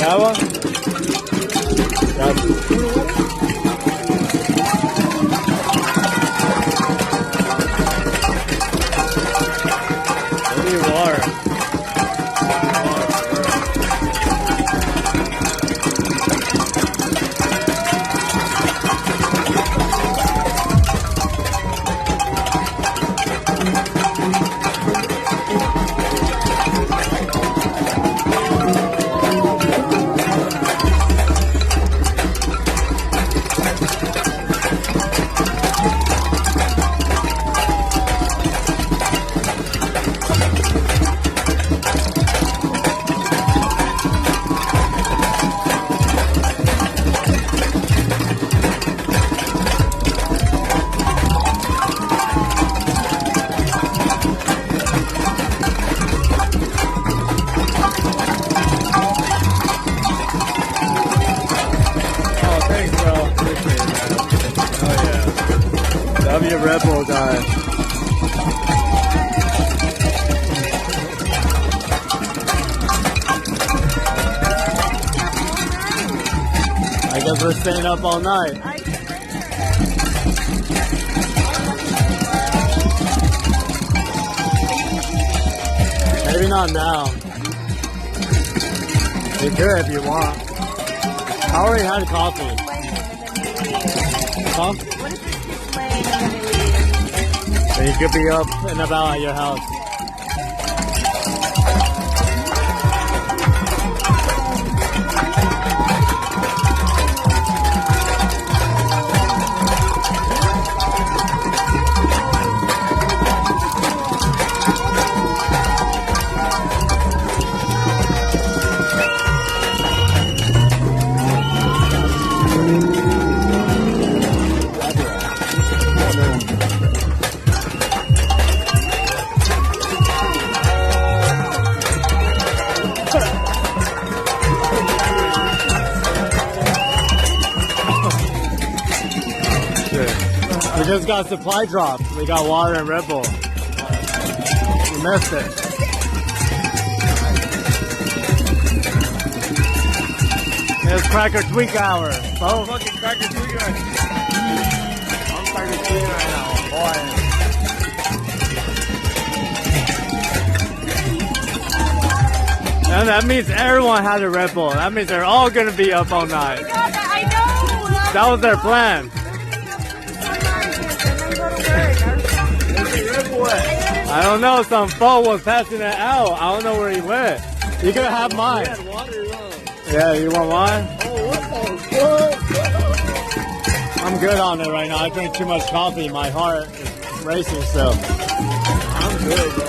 have one? Gotcha. Maybe water. W Rebel guy. I guess we're staying up all night. Maybe not now. You could if you want. I already had coffee. Huh? So you could be up and about at your house. We just got supply drops. We got water and Red Bull. You missed it. It's Cracker Tweak Hour. Oh, fucking Cracker Tweak Hour. I'm Cracker Tweak right now, boy. And that means everyone had a Red Bull. That means they're all gonna be up all night. I know. That was their plan. I don't know, some fool was passing it out. I don't know where he went. You can have mine. You had water, yeah, you want mine? Oh, what the fuck? I'm good on it right now. I drink too much coffee. My heart is racing still. I'm good, bro.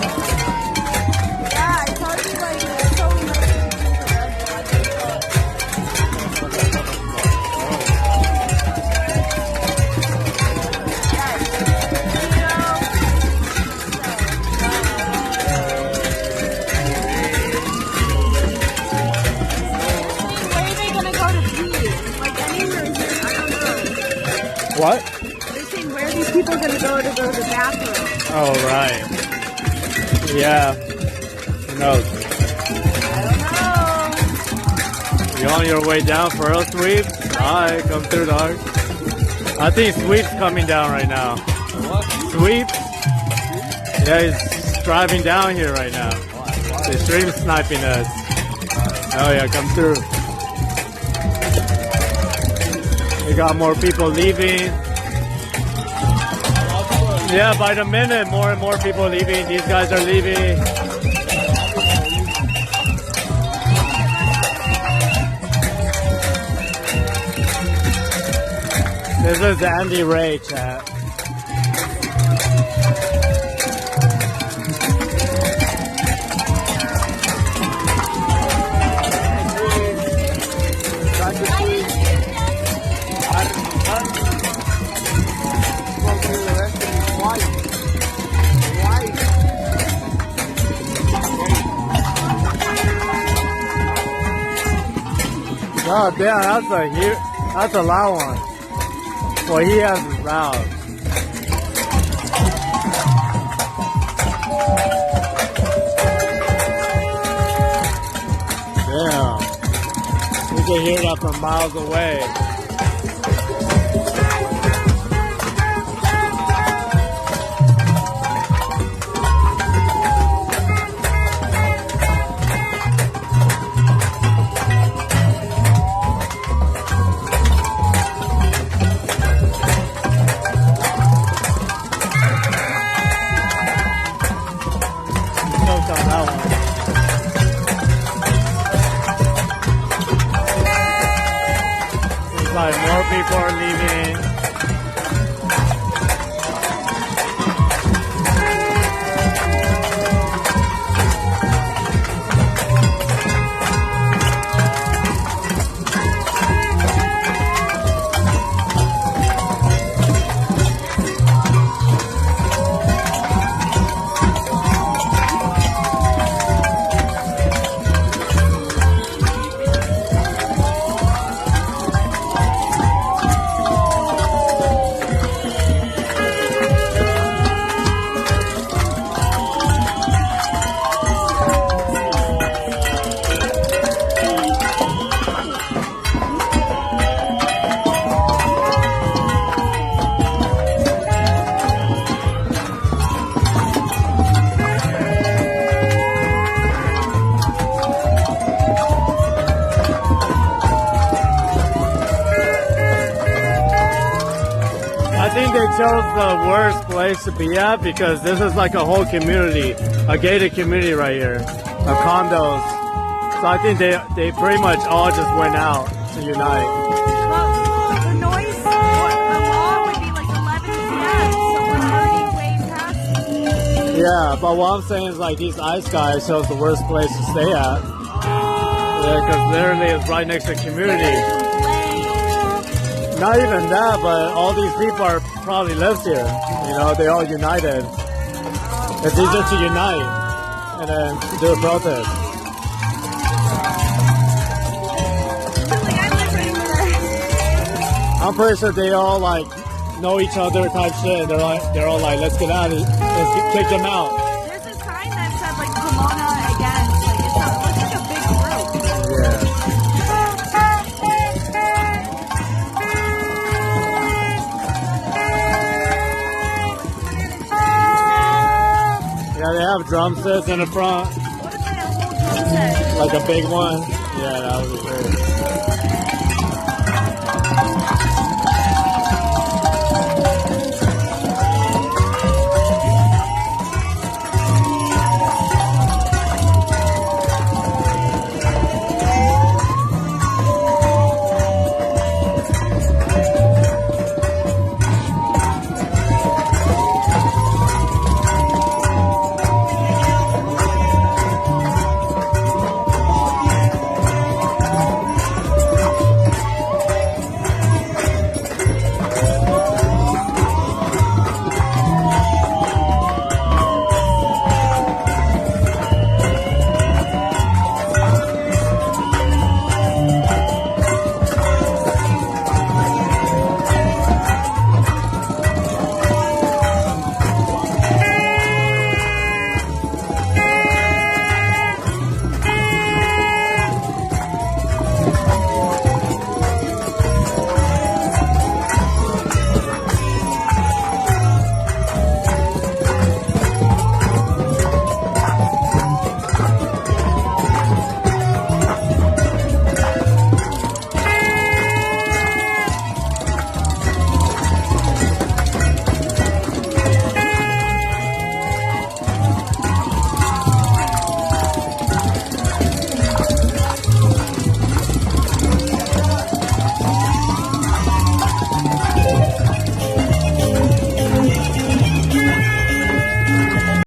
Yeah, I told you like it's so What? They're saying where are these people going to go to the bathroom? Oh, right. Yeah. Who knows? I don't know. You on your way down for real, Sweeps? Alright, come through, dog. I think Sweeps coming down right now. What? Sweeps? Yeah, he's driving down here right now. He's stream sniping us. Oh yeah, come through. We got more people leaving. Yeah, by the minute, more and more people leaving. These guys are leaving. This is Andy Ray, chat. Oh damn, that's a loud one. Well, he has is loud. Damn. could hear that from miles away. Choked on that one. Seems like more people are leaving. I think they chose the worst place to be at because this is like a whole community, a gated community right here, of condos. So I think they pretty much all just went out to unite. Well, the noise, the law would be like 11 p.m., so we're already way past. Yeah, but what I'm saying is like these ice guys chose the worst place to stay at. Yeah, because literally it's right next to the community. Not even that, but all these people are probably lives here. You know, they all united. It's easier to unite and then do a protest. Like, I live right there. I'm pretty sure they all like know each other type shit. They're all like, let's get out of it. Let's kick them out. There's a sign that said like Pomona against. Like it looks like a big group. Yeah. Yeah, they have drum sets in the front. What if they had a whole drum set? Like a big one. Yeah, that would be great.